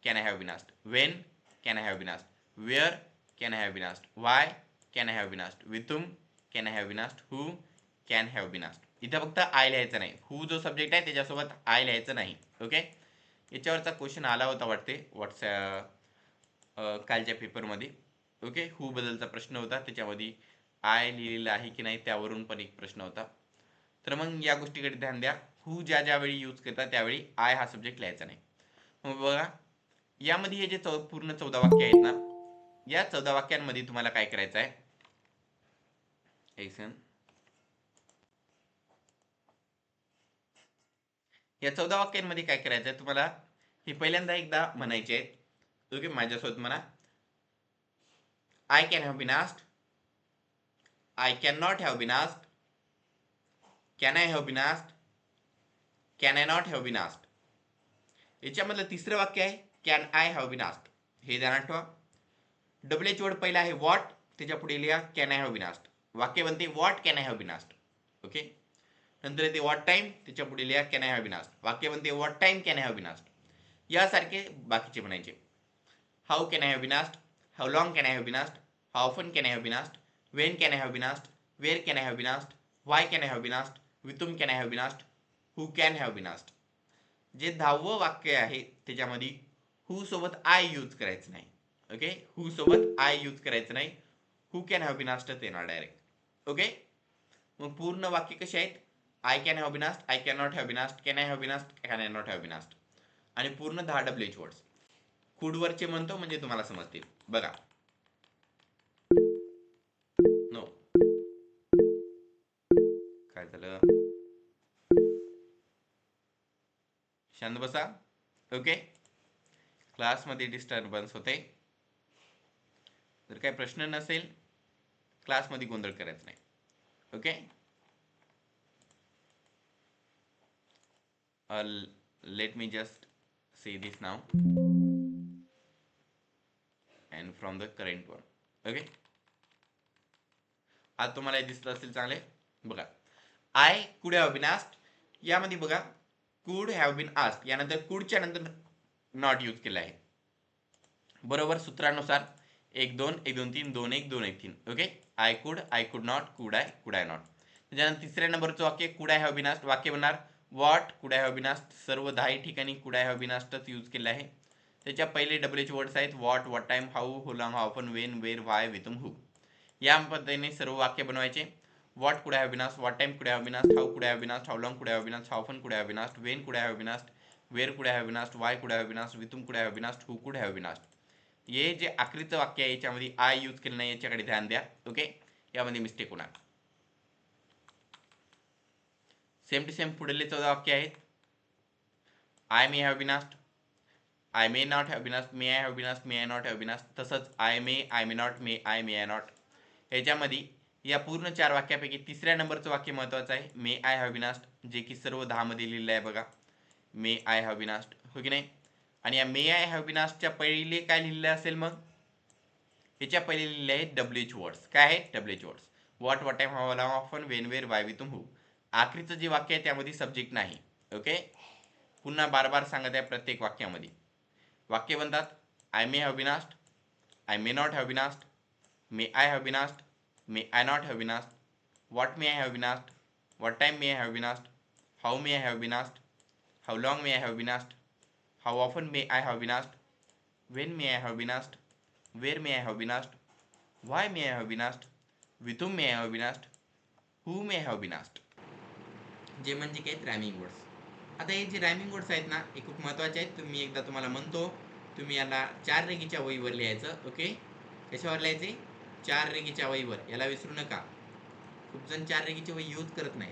can I have been asked, when can I have been asked, where can I have been asked, why can I have been asked, with whom can I have been asked, who can have been asked. इथं फक्त I लिहायचं नाही, हू जो subject आहे त्याच्यासोबत I लिहायचं नाही. Okay, याच्यावरचा question आला होता वाटते कालच्या पेपरमध्ये. ओके, हू बद्दलचा प्रश्न होता, त्याच्यामध्ये आय लिहिलेला आहे की नाही त्यावरून पण एक प्रश्न होता. तर मग या गोष्टीकडे ध्यान द्या, हू ज्या ज्यावेळी यूज करता त्यावेळी आय हा सब्जेक्ट लिहायचा नाही. मग बघा, यामध्ये हे जे पूर्ण 14 वाक्य आहेत ना, या 14 वाक्यांमध्ये तुम्हाला काय करायचं आहे, एक सेकंड, या 14 वाक्यांमध्ये काय करायचं आहे तुम्हाला, हे पहिल्यांदा एकदा म्हणायचे आहेत. ओके, माझ्यासोबत म्हणा, I can have been asked, I can not have been asked, can I have been asked, can I not have been asked. याच्यामधलं तिसरं वाक्य आहे can I have been asked. हे ध्यानात ठेवा. डब्ल्यूएच वर्ड पहिला आहे व्हॉट, त्याच्या पुढे लिहा can I have been asked. वाक्य बनते what can I have been asked. Okay. नंतर येते व्हॉट टाइम, त्याच्या पुढे लिहा can I have been asked. वाक्य बनते what time can I have been asked. यासारखे बाकीचे बनायचे. How can I have been asked, how long can I have been asked, how often can I have been asked, when can I have been asked, where can I have been asked, why can I have been asked, with whom can I have been asked, who can have been asked. जे 10वं वाक्य आहे त्याच्यामध्ये हू सोबत I use करायचं नाही. Okay, हू सोबत I use करायचं नाही. Who can have been asked येणार डायरेक्ट. ओके. मग पूर्ण वाक्य कसे आहेत? I can have been asked, I can not have been asked, can I have been asked, can I not have been asked. आणि पूर्ण 10 डब्ल्यूएच वर्ड्स. कुडवरचे म्हणतो म्हणजे तुम्हाला समजतील. बघा. नो, काय झालं? शांत बसा. ओके. क्लासमध्ये डिस्टर्बन्स होते. जर काही प्रश्न नसेल क्लासमध्ये गोंधळ करायचा नाही. Okay. Let me just say this now and from the current one. Okay. आज तुम्हाला हे दिसत असेल चांगले. बघा, I could have been asked, यामध्ये बघा कुड हॅव बीन आस्क्ड यानंतर कुडच्या नंतर नॉट यूज केला आहे. बरोबर सूत्रानुसार 1 2 1 2 3 2 1 2 1 3. Okay. I could not, could I not. त्याच्यानंतर तिसऱ्या नंबरचं वाक्य कुड आय हॅव बीन आस्क्ड. वाक्य बनणार what could I have been asked. सर्व 10 ठिकाणी कुड आय हॅव बीन आस्क्डच यूज केलं आहे. त्याच्या पहिले डब्ल्यूएच वर्ड्स आहेत what, what time, how, who long, how often, when, where, why, with whom, who. या पद्धतीने सर्व वाक्य बनवायचे. What could I have been asked, what time could I have been asked, how could I have been asked, how long could I have been asked, how often could I have been asked, when कुड I have been asked, where could I have been asked, why could I have been asked, with whom could I have been asked, who could have been asked. हे जे आखरीचं वाक्य आहे याच्यामध्ये I use केलं नाही, याच्याकडे ध्यान द्या. ओके. यामध्ये मिस्टेक होणार. सेम टू सेम पुढले 14 वाक्य आहेत. I may have been asked, I may not have been asked, may I have been asked, may I not have been asked. तसंच I may not, may I not. याच्यामध्ये या पूर्ण 4 वाक्यापैकी तिसऱ्या नंबरचं वाक्य महत्वाचं आहे. May I have been asked, जे की सर्व 10 मध्ये लिहिलं आहे बघा. May I have been asked, हो की नाही? आणि या मे आय हॅव बीन आस्क्डच्या पहिले काय लिहिलं असेल मग? याच्या पहिले लिहिले आहेत डब्ल्यूएच वर्ड्स. काय आहेत? W H words. What, what time, how long, often, when, where, why, with whom, who. आखरीचं जे वाक्य आहे त्यामध्ये सब्जेक्ट नाही. ओके. पुन्हा बार सांगत आहे प्रत्येक वाक्यामध्ये. वाक्य बनतात I may have been asked, I may not have been asked, may I have been asked, may I not have been asked, what may I have been asked, what time may I have been asked, how may I have been asked, how long may I have been asked, how often may I have been asked, when may I have been asked, where may I have been asked, why may I have been asked, with whom may I have been asked, who may I have been asked. जे म्हणजे काय rhyming words. आता हे जे rhyming words आहेत ना हे खूप महत्त्वाचे आहेत. तुम्ही एकदा तुम्हाला म्हणतो, तुम्ही याला 4 रेघीच्या वहीवर लिहायचं. ओके. कशावर लिहायचे? 4 रेघीच्या वहीवर. याला विसरू नका. खूप जण 4 रेघीची वही यूज करत नाही.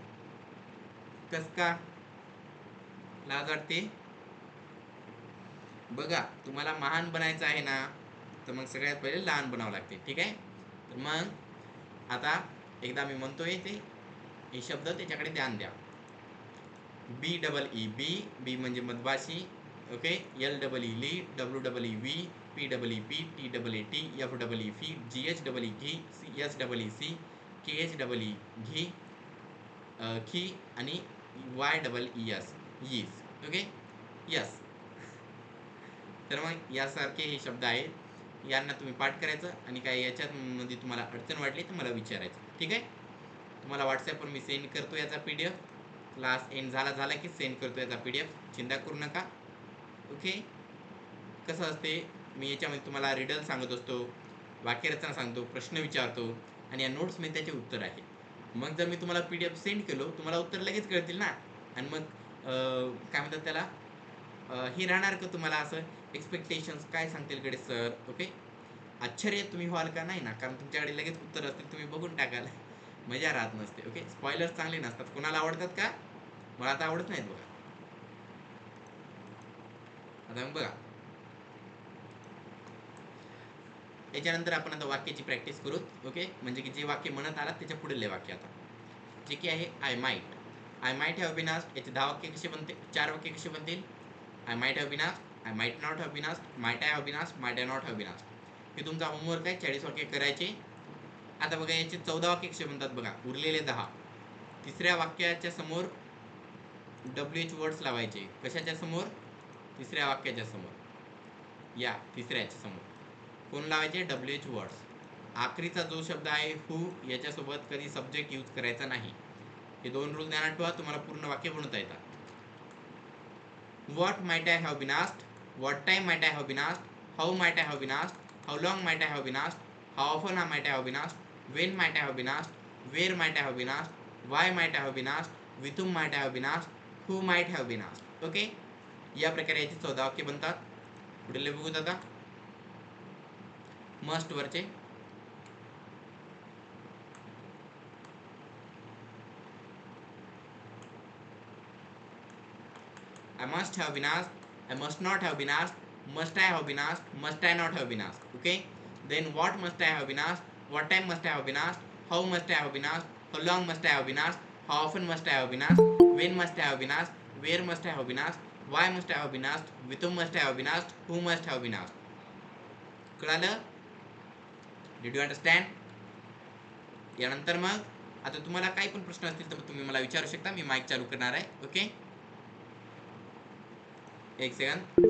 कस का? लाज वाटते? बघा, तुम्हाला महान बनायचं आहे ना तर मग सगळ्यात पहिले लहान बनावं लागते. ठीक आहे. तर मग आता एकदा मी म्हणतोय ते हे शब्द त्याच्याकडे ध्यान द्या. बी डबल ई बी म्हणजे मधभाषी. Okay. L double E lee, W double E wee, P double E pee, T double E tee, F double E fee, G H double E ghee, C S double E see, K H double E ghee खी आणि Y double E S यीस. Okay. Yes. तर मग यासारखे हे शब्द आहेत. यांना तुम्ही पाठ करायचं आणि काय याच्यामध्ये तुम्हाला अडचण वाटली तर मला विचारायचं. ठीक आहे. तुम्हाला व्हॉट्सॲपवर मी सेंड करतो याचा PDF. क्लास एंड झाला की सेंड करतो याचा PDF. चिंता करू नका. ओके. कसं असते, मी याच्यामध्ये तुम्हाला रिडल सांगत असतो, वाक्यरचना सांगतो, प्रश्न विचारतो आणि या नोट्समध्ये त्याचे उत्तर आहे. मग जर मी तुम्हाला PDF सेंड केलो तुम्हाला उत्तर लगेच कळतील ना. आणि मग काय म्हणतात त्याला हे राहणार का तुम्हाला असं एक्सपेक्टेशन्स काय सांगतील कडे सर. ओके. आश्चर्य तुम्ही व्हाल का? नाही ना, कारण तुमच्याकडे लगेच उत्तर असतील, तुम्ही बघून टाकाल. मजा राहत नसते. ओके. स्पॉयलर्स चांगले नसतात. कोणाला आवडतात का? मला आता आवडत नाहीत बघा. आता मग बघा, याच्यानंतर आपण आता वाक्याची प्रॅक्टिस करू. ओके, म्हणजे की जे वाक्य म्हणत आलात त्याच्या पुढील वाक्य आता जे की आहे I might have been asked. याचे 10 वाक्य कसे बनते, 4 वाक्य कसे बनतील? I might have been asked, I might not have been asked, might I have been asked, might I not have been asked. हे तुमचा होमवर्क आहे, 40 वाक्य करायचे. आता बघा याचे 14 वाक्य कसे बनतात बघा, उरलेले 10. तिसऱ्या वाक्याच्या समोर WH वर्ड्स लावायचे. कशाच्या समोर? तिसऱ्या वाक्याच्या समोर. या तिसऱ्याच्या समोर कोण लावायचे? WH words. आखरीचा जो शब्द आहे हू, याच्यासोबत कधी सब्जेक्ट यूज करायचा नाही. हे 2 रूल ध्यानात ठेवा, तुम्हाला पूर्ण वाक्य बनवता येतात. What might I have been asked? What time might I have been asked? How might I have been asked? How long might I have been asked? How often might I have been asked? When might I have been asked? Where might I have been asked? Why might I have been asked? With whom might I have been asked? Who might have been asked? Okay, या प्रकारे याची 14 वाक्य बनतात. पुढे बघूत आता. Must वरचे I must have been asked, I must not have been asked, must I have been asked, must I not have been asked. Okay, then what must I have been asked, what time must I have been asked, how must I have been asked, how long must I have been asked, how often must I have been asked, when must I have been asked, where must I have been asked, why must I have been asked, with whom must I have been asked, who must have been asked. कळालं? Did you understand? यानंतर मग आता तुम्हाला काही पण प्रश्न असतील तर तुम्ही मला विचारू शकता. मी माईक चालू करणार आहे. ओके, एक second.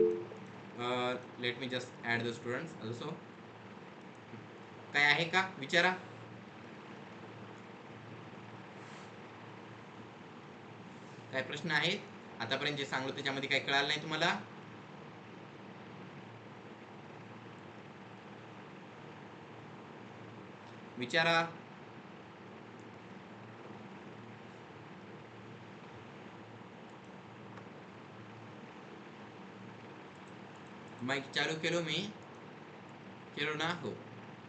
Let me just add the students also. काय आहे का विचारा. काय प्रश्न आहेत? आतापर्यंत जे सांगलो त्याच्यामध्ये काय कळालं नाही तुम्हाला? विचारा. माईक चालू केलो मी, केलो ना? हो.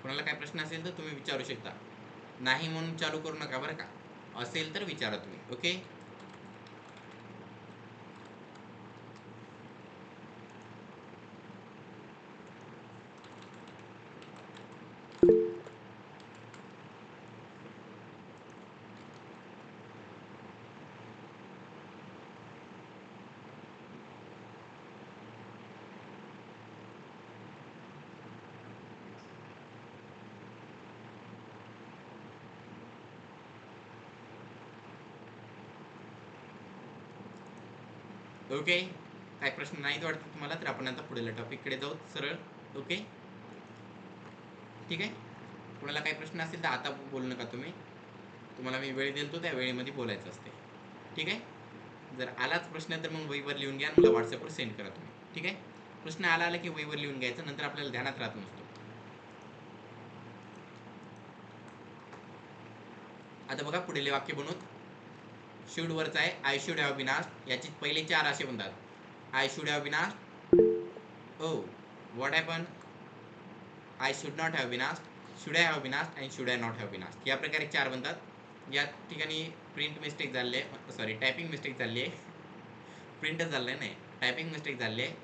कोणाला काय प्रश्न असेल तर तुम्ही विचारू शकता. नाही म्हणून चालू करू नका बरं का. असेल तर विचारा तुम्ही. Okay, okay. काय प्रश्न नाहीत वाटतं तुम्हाला? तर आपण आता पुढील टॉपिककडे जाऊ सरळ. ओके, ठीक आहे. कोणाला काही प्रश्न असेल तर आता बोलू नका तुम्ही. तुम्हाला मी वेळ देतो त्या वेळेमध्ये बोलायचं असते. ठीक आहे. जर आलाच प्रश्न तर मग वहीवर लिहून घ्या, मला व्हॉट्सअपवर सेंड करा तुम्ही. ठीक आहे. प्रश्न आला की वहीवर लिहून घ्यायचं, नंतर आपल्याला ध्यानात राहत नसतो. आता बघा पुढील वाक्य बनवून. शुड वरच आहे. I should have been asked. याचे पहिले 4 असे बनतात. I should have been asked. Oh what happen. I should not have been asked, should I have been asked and should I not have been asked. या प्रकारे 4 बनतात. या ठिकाणी print mistake झाली आहे, सॉरी टायपिंग मिस्टेक झाली आहे. Print झालं नाही, टायपिंग मिस्टेक झाली आहे.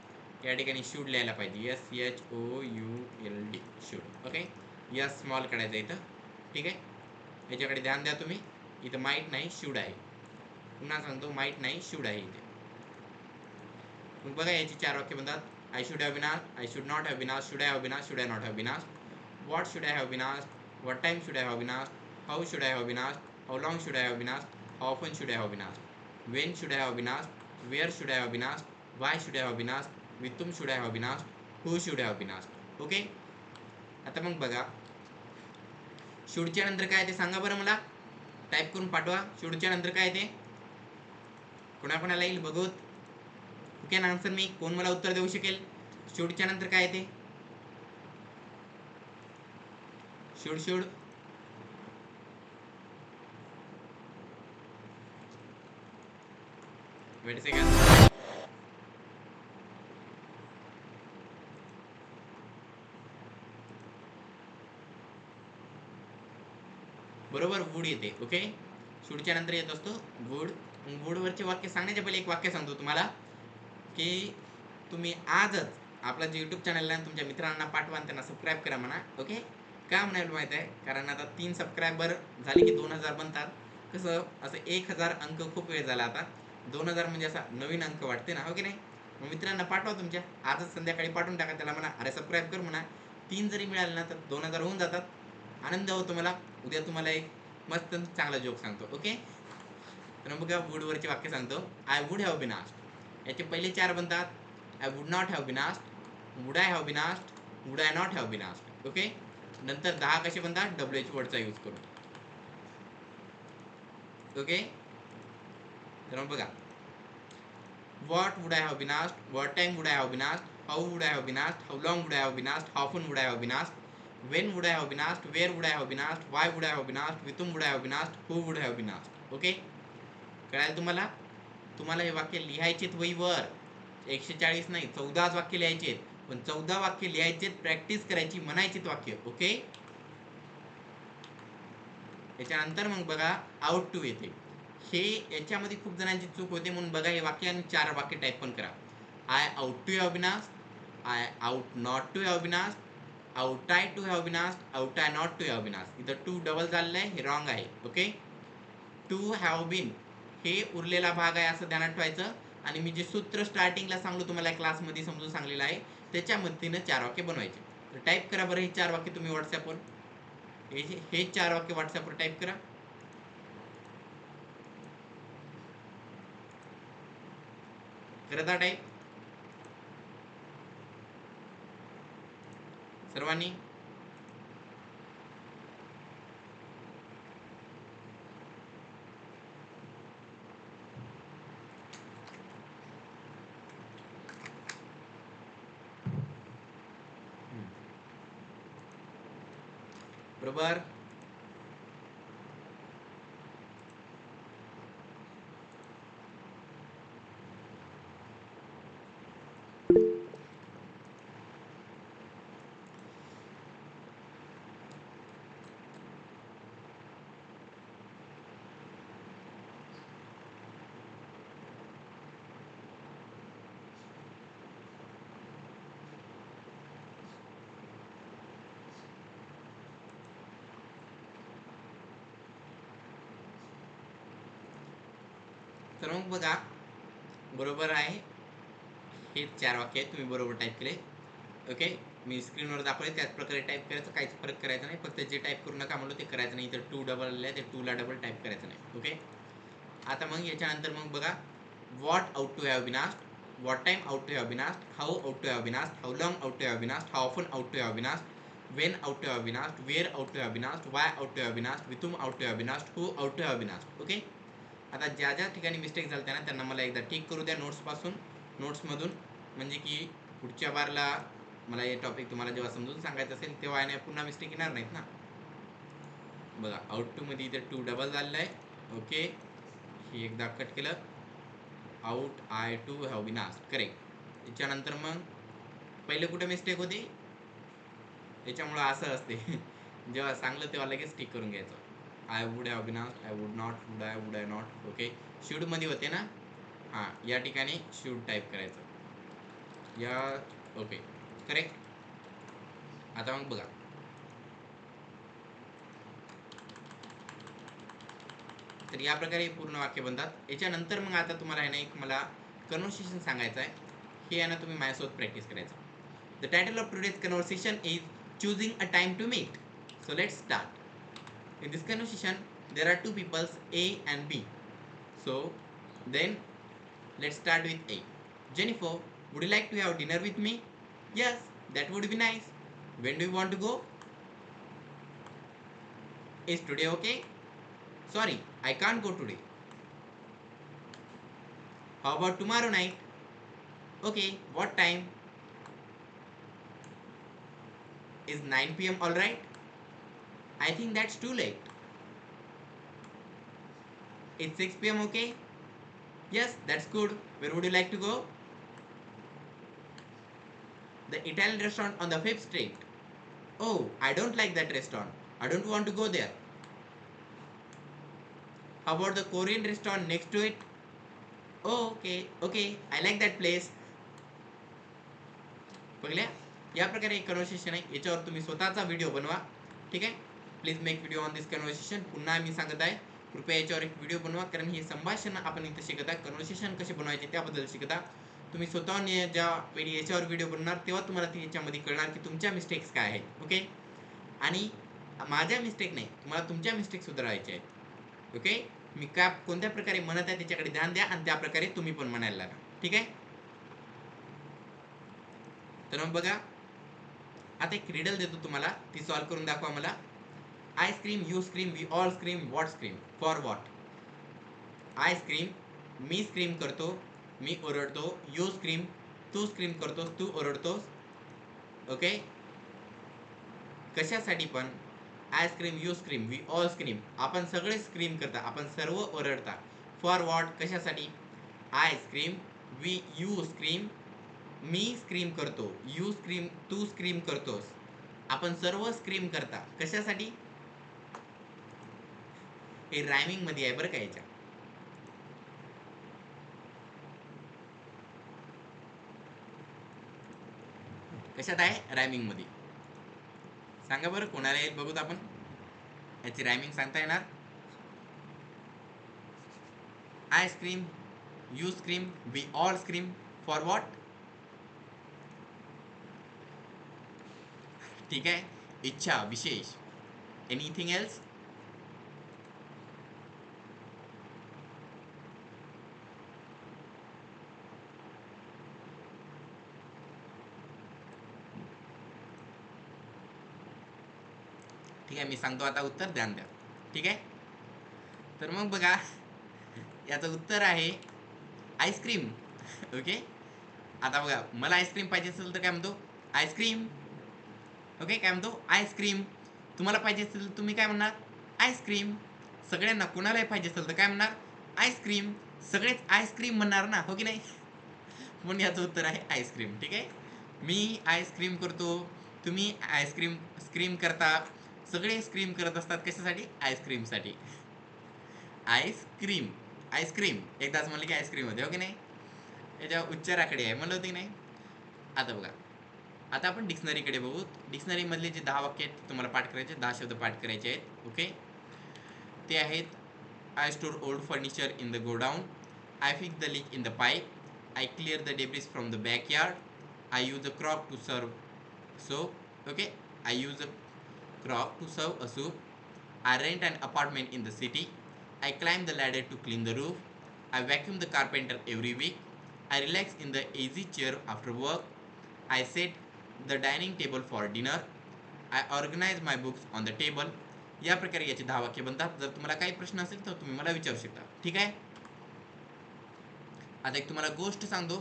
या ठिकाणी शूड लिहायला पाहिजे. SHOULD should. Okay, yes small काढायचं इथं. ठीक आहे, याच्याकडे ध्यान द्या तुम्ही. इथं माईट नाही शूड आहे. पुन्हा सांगतो, माईट नाही शूड आहे इथे. मग बघा याची 4 वाक्य बनतात. I should have been asked, I should not have been asked, should I have been asked, should I not have been asked, what should I have been asked, what time should I have been asked, how should I have been asked, how long should I have been asked, how often should I have been asked, when should I have been asked, where should I have been asked, why should I have been asked, with whom should I have been asked, who should I have been asked. Okay, आता मग बघा शूडच्या नंतर काय ते सांगा बरं मला. Type करून पाठवा. शूडच्या नंतर काय ते कोणाकोणाला येईल बघूत. You can answer me. कोण मला उत्तर देऊ शकेल? शूडच्या नंतर काय ते? Should should wait second. बरोबर, वूड येते. ओके, शूडच्या नंतर येत असतो वूड. वूडवरचे वाक्य सांगण्याच्या पहिले एक वाक्य सांगतो तुम्हाला की तुम्ही आजच आपला जे यूट्यूब चॅनल आहे तुमच्या मित्रांना पाठवा आणि त्यांना सबस्क्राईब करा म्हणा. ओके, का म्हणायला माहित आहे, कारण आता 3 सबस्क्रायबर झाले की 2000 बनतात. कसं असं 1000 अंक खूप वेळ झाला, आता 2000 म्हणजे असा नवीन अंक वाटते ना, हो की नाही. मग मित्रांना पाठवा तुमच्या, आजच संध्याकाळी पाठवून टाका त्याला, म्हणा अरे सबस्क्राईब कर म्हणा. 3 जरी मिळाले ना तर 2000 होऊन जातात. आनंद होतो मला. उद्या तुम्हाला एक मस्त चांगला जोक सांगतो. ओके, तर बघा वूडवरचे वाक्य सांगतो. I would have been asked, याचे पहिले 4 बनतात. I would not have been asked, would I have been asked, would I not have been asked. Okay, नंतर 10 कसे बनतात, WH वर्डचा यूज करून. ओके, तर मग बघा, what would I have been asked, what time would I have been asked, how would I have been asked, how long would I have been asked, how often would I have been asked, when would I have been asked, where would I have been asked, why would I have been asked, with whom would I have been asked, who would I have been asked. Okay, कळालं तुम्हाला. तुम्हाला हे वाक्य लिहायचेत वहीवर, 140 नाही 14 वाक्य लिहायचे, पण 14 वाक्य लिहायचे, प्रॅक्टिस करायची, म्हणायचेत वाक्य. ओके, याच्यानंतर मग बघा आउट टू येते. हे याच्यामध्ये खूप जणांची चूक होते, म्हणून बघा हे वाक्य आणि 4 वाक्य टाईप पण करा. I ought to have been asked, I ought not to have been asked, ought I to have been asked, ought I not to have been asked. इथं टू डबल झालेलं आहे, हे रॉंग आहे. ओके, टू हॅव बीन हे उरलेला भाग आहे असं ध्यानात ठेवायचं. आणि मी जे सूत्र स्टार्टिंगला सांगलो तुम्हाला क्लासमध्ये समजून सांगलेलं आहे, त्याच्या मदतीनं 4 वाक्य बनवायचे. तर टाईप करा बरं हे 4 वाक्य तुम्ही व्हॉट्सॲपवर. हे 4 वाक्य व्हॉट्सॲपवर टाईप करा. करता टाईप सर्वांनी. बरोबर. तर मग बघा, बरोबर आहे, हे 4 वाक्य आहेत, तुम्ही बरोबर टाईप केले. ओके, मी स्क्रीनवर दाखवले त्याच प्रकारे टाईप करायचं, काहीच फरक करायचा नाही. फक्त जे टाईप करू नका म्हणलो ते करायचं नाही. तर 2 डबल आले ते 2 ला डबल टाईप करायचं नाही. ओके, आता मग याच्यानंतर मग बघा, what ought to have been asked, what time out to have been asked, how out to have been asked, how long out to have been asked, how often out to have been asked, when out to have been asked, where out to have been asked, why out to have been asked, with whom out to have been asked, who out to have been asked. Okay, आता ज्या ज्या ठिकाणी mistake झाल्या ना त्यांना मला एकदा ठीक करू द्या नोट्समधून, म्हणजे की पुढच्या बारला मला हे टॉपिक तुम्हाला जेव्हा समजून सांगायचं असेल तेव्हा आहे पुन्हा मिस्टेक येणार नाहीत ना. बघा आउट टू मध्ये इथे 2 डबल झालेलं आहे. ओके, हे एकदा कट केलं. Ought I to have been asked, correct. त्याच्यानंतर मग पहिले कुठे मिस्टेक होती, त्याच्यामुळं असं असते जेव्हा सांगलं तेव्हा लगेच टिक करून घ्यायचं. I would have been asked, I would not, would I not. Okay, should मध्ये होते ना, हां या ठिकाणी शूड टाईप करायचं या. Okay, correct. आता मग बघा, तर या प्रकारे पूर्ण वाक्य बनतात. याच्यानंतर मग आता तुम्हाला आहे ना एक मला कन्व्हर्सेशन सांगायचं आहे, हे आहे ना तुम्ही माझ्यासोबत प्रॅक्टिस करायचं. The title of today's conversation is choosing a time to meet. So let's start. In this conversation, there are two peoples, A and B. So then let's start with A. Jennifer, would you like to have dinner with me? Yes, that would be nice. When do you want to go? Is today okay? Sorry, I can't go today. How about tomorrow night? Okay, what time? Is 9 p.m. alright? I think that's too late. Is 6 p.m. okay? Yes, that's good. Where would you like to go? The Italian restaurant on the 5th Street. Oh, I don't like that restaurant. I don't want to go there. How about the Korean restaurant next to it? Oh, okay, I like that place. बघल्या, या प्रकारे एक conversation आहे. याच्यावर तुम्ही स्वतःचा video बनवा. ठीक आहे. Please make video on this conversation. पुन्हा मी सांगत आहे, कृपया याच्यावर एक व्हिडिओ बनवा, कारण हे संभाषण आपण इथं शिकत आहे. कन्व्हर्सेशन कसे बनवायचे त्याबद्दल शिकता. तुम्ही स्वतःहून ज्या वेळी याच्यावर व्हिडिओ बनणार तेव्हा तुम्हाला याच्यामध्ये कळणार की तुमच्या मिस्टेक्स काय आहेत. ओके. आणि माझ्या मिस्टेक नाही, तुम्हाला तुमच्या मिस्टेक सुधारायच्या आहेत. ओके. मी कोणत्या प्रकारे म्हणत आहे त्याच्याकडे ध्यान द्या आणि त्या प्रकारे तुम्ही पण म्हणायला लागा. ठीक आहे. तर मग बघा, आता एक रिडल देतो तुम्हाला, ती सॉल्व्ह करून दाखवा मला. I scream, you scream, we all scream, what scream, for what? I scream, मी स्क्रीम करतो, मी ओरडतो. यू स्क्रीम, तू स्क्रीम करतोस, तू ओरडतोस. ओके. कशासाठी पण? I scream, you scream, we all scream, आपण सगळे स्क्रीम करता, आपण सर्व ओरडता. For what? कशासाठी? आय स्क्रीम, यू स्क्रीम, मी स्क्रीम करतो, यू स्क्रीम, तू स्क्रीम करतोस, आपण सर्व स्क्रीम करता. कशासाठी? हे रायमिंग मध्ये आहे बरं का. याच्या कशात आहे? रायमिंग मध्ये. सांगा बरं, कोणाला येईल बघूत आपण. याची रायमिंग सांगता येणार? I scream, you scream, we all scream, for what? ठीक आहे. इच्छा, विशेष. Anything else? ठीक आहे, मी सांगतो आता उत्तर, ध्यान द्या. ठीक आहे. तर मग बघा, याचं उत्तर आहे आईस्क्रीम. ओके. आता बघा, मला आईस्क्रीम पाहिजे असेल तर काय म्हणतो? आईस्क्रीम. ओके. काय म्हणतो? आईस्क्रीम. तुम्हाला पाहिजे असेल तर तुम्ही काय म्हणणार? आईस्क्रीम. सगळ्यांना कुणालाही पाहिजे असेल तर काय म्हणणार? आईस्क्रीम. सगळेच आईस्क्रीम म्हणणार ना, हो की नाही? म्हणून याचं उत्तर आहे आईस्क्रीम. ठीक आहे. मी आईस्क्रीम करतो, तुम्ही आईस्क्रीम स्क्रीम करता, सगळे स्क्रीम करत असतात. कशासाठी? आईस्क्रीमसाठी. आईस्क्रीम, आईस्क्रीम एकदाच म्हणलं की आईस्क्रीम होते, हो की नाही? याच्या उच्चाराकडे आहे, म्हणलं होतं की नाही? आता बघा, आता आपण डिक्शनरीकडे बघू. डिक्शनरी मधले जे 10 वाक्य आहेत तुम्हाला पाठ करायचे, 10 शब्द पाठ करायचे आहेत. ओके. ते आहेत: I store old furniture in the godown, I fix the leak in the pipe, I clear the debris from the backyard, I use a crock to serve soap. Okay. I use a crock to serve a soup, I rent an apartment in the city, I climb the ladder to clean the roof, I vacuum the carpenter every week, I relax in the easy chair after work, I set the dining table for dinner, I organize my books on the table. या प्रकारे याचे 10 वाक्य बनतात. जर तुम्हाला काही प्रश्न असेल तर तुम्ही मला विचारू शकता. ठीक आहे. आता एक तुम्हाला गोष्ट सांगतो,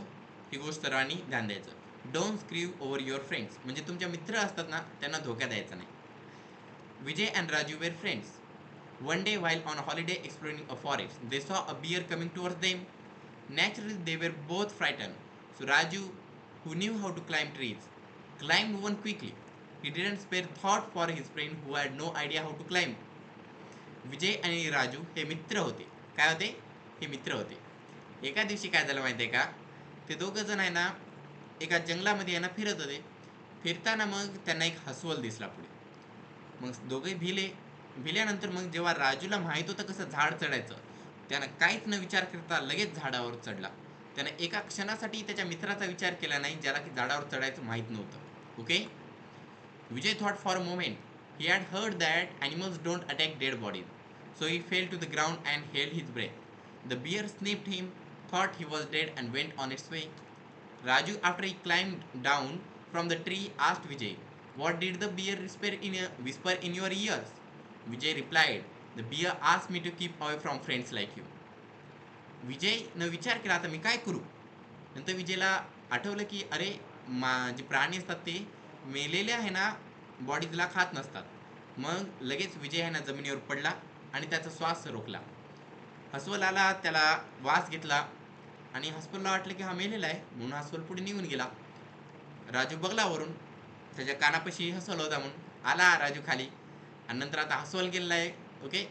ही गोष्ट सर्वांनी ध्यान द्यायचं. Don't screw over your friends, म्हणजे तुमच्या मित्र असतात ना, त्यांना धोका द्यायचा नाही. Vijay and Raju were friends. One day, while on a holiday exploring a forest, they saw a bear coming towards them. Naturally, they were both frightened. So Raju, who knew how to climb trees, climbed one quickly. He didn't spare thought for his friend who had no idea how to climb. विजय आणि राजू हे मित्र होते. काय होते? हे मित्र होते. एका दिवशी काय झालं माहिती आहे का? ते दोघं जण आहे ना, एका जंगलामध्ये आहे ना फिरत होते. फिरताना मग त्यांना एक हसवल दिसला पुढे. मग दोघे भिल्यानंतर मग जेव्हा राजूला माहित होतं कसं झाड चढायचं, त्यानं काहीच न विचार करता लगेच झाडावर चढला. त्यानं एका क्षणासाठी त्याच्या मित्राचा विचार केला नाही, ज्याला की झाडावर चढायचं माहित नव्हतं. Okay. Vijay thought for a moment he had heard that animals don't attack dead bodies, so he fell to the ground and held his breath. The bear sniffed him, thought he was dead and went on its way. Raju, after he climbed down from the tree, asked Vijay, what did the bear whisper in your ears? Vijay replied, the bear asked me to keep away from friends like you. विजयनं विचार केला, आता मी काय करू? नंतर विजयला आठवलं की अरे, जे प्राणी असतात ते मेलेले आहे ना बॉडीजला खात नसतात. मग लगेच विजय आहे ना जमिनीवर पडला आणि त्याचा श्वास रोखला. हसवल आला, त्याला वास घेतला आणि हसवलला वाटलं की हा मेलेला आहे, म्हणून हसवल पुढे निघून गेला. राजू बघला वरून, त्याच्या कानापाशी हसवल होता म्हणून आला राजू खाली. आणि नंतर आता हसवल गेलेला आहे. ओके.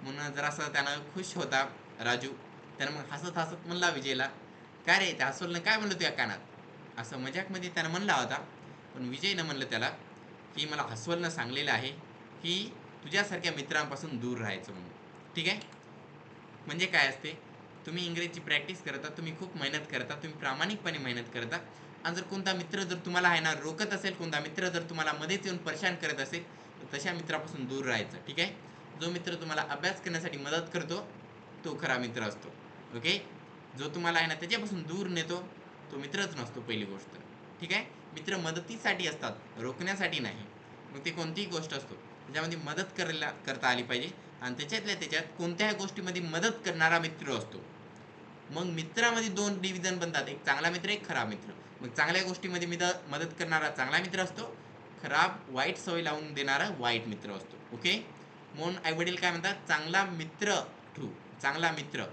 म्हणून जरासं त्यानं खुश होता राजू. त्यानं मग हसत हसत म्हणला विजयला, काय रे, त्या हसवलनं काय म्हणलं तुझ्या कानात? असं मजाकमध्ये त्यानं म्हणला होता. पण विजयनं म्हणलं त्याला की मला अस्वलनं सांगलेलं आहे की तुझ्यासारख्या मित्रांपासून दूर राहायचं म्हणून. ठीक आहे. म्हणजे काय असते, तुम्ही इंग्रजीची प्रॅक्टिस करता, तुम्ही खूप मेहनत करता, तुम्ही प्रामाणिकपणे मेहनत करता, आणि जर कोणता मित्र जर तुम्हाला आहे ना रोखत असेल, कोणता मित्र जर तुम्हाला मध्येच येऊन परेशान करत असेल, तर तशा मित्रापासून दूर राहायचं. ठीक आहे. जो मित्र तुम्हाला अभ्यास करण्यासाठी मदत करतो तो खरा मित्र असतो. ओके. जो तुम्हाला आहे ना त्याच्यापासून दूर नेतो तो मित्रच नसतो, पहिली गोष्ट. ठीक आहे. मित्र मदतीसाठी असतात, रोखण्यासाठी नाही. मग ते कोणतीही गोष्ट असतो त्याच्यामध्ये मदत करता आली पाहिजे, आणि त्याच्यातल्या त्याच्यात कोणत्याही गोष्टीमध्ये मदत करणारा मित्र असतो. मग मित्रामध्ये दोन डिव्हिजन बनतात, एक चांगला मित्र, एक खराब मित्र. मग चांगल्या गोष्टीमध्ये मदत करणारा चांगला मित्र असतो, खराब वाईट सवय लावून देणारा वाईट मित्र असतो. ओके. म्हणून आई वडील काय म्हणतात, चांगला मित्र ठेव, चांगला मित्र.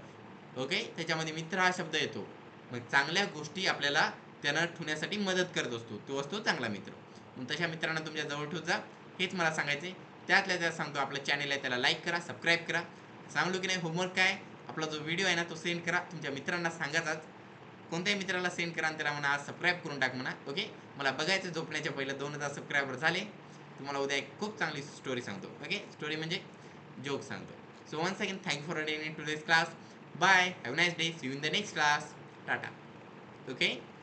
ओके. त्याच्यामध्ये मित्र हा शब्द येतो. मग चांगल्या गोष्टी आपल्याला त्यानं ठेवण्यासाठी मदत करत असतो, तो असतो चांगला मित्र. मग तशा मित्रांना तुमच्या जवळ ठेवत जा, हेच मला सांगायचे. त्यातल्या त्यात सांगतो, आपलं चॅनल आहे त्याला लाईक करा, सबस्क्राईब करा. सांगलो की नाही, होमवर्क काय, आपला जो व्हिडिओ आहे ना तो सेंड करा तुमच्या मित्रांना, सांगाच कोणत्याही मित्राला सेंड करा आणि त्याला म्हणा आज सबस्क्राईब करून टाक म्हणा. ओके. मला बघायचं झोपण्याच्या पहिलं 2000 सबस्क्रायबर झाले, तुम्हाला उद्या एक खूप चांगली स्टोरी सांगतो. ओके. स्टोरी म्हणजे जोक सांगतो. So once again thank for attending today's class. Bye, have nice day, see you in the next class. Tata. Okay.